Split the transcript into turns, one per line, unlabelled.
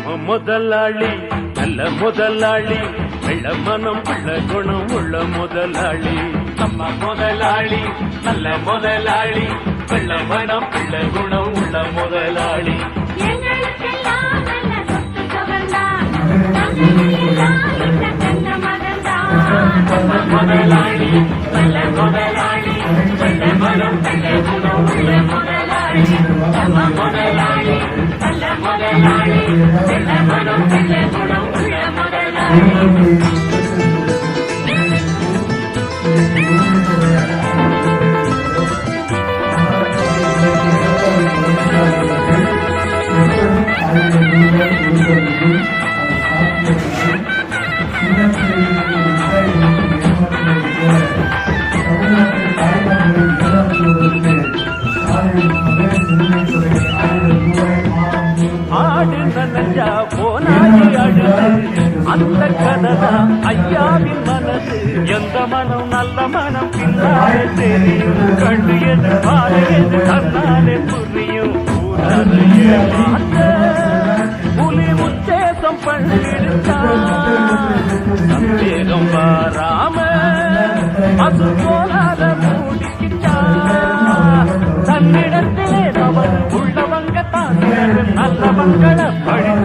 முதலாளி நல்ல முதலாளி வெள்ள மனம் பிள்ள குணம் உள்ள முதலாளி நம்ம முதலாளி நல்ல முதலாளி வெள்ள மனம் பிள்ள குணம் உள்ள முதலாளி முதலாளி நல்ல முதலாளி வெள்ள மனம் பிள்ள குணம் உள்ள முதலாளி நம்ம முதலாளி நல்ல முதலாளி வெள்ள மனம் பிள்ள குணம் உள்ள முதலாளி ஆடு நனஞ்சா போனாடி அழுது அந்த கனதா ஐயாவின் மனது எந்த மனம் நல்ல மனம் பின்னாலே தெரியும் கண்டு எது பாரு எது கண்ணாலே புரியும் புலி உச்சேசம் பண்ணிடுத்தான் சந்தேகம் பாராம அது போலாத மூடிக்கிட்டா தன்னிடத்திலே தவறு உள்ளவங்க தான் நல்லவங்களை பழி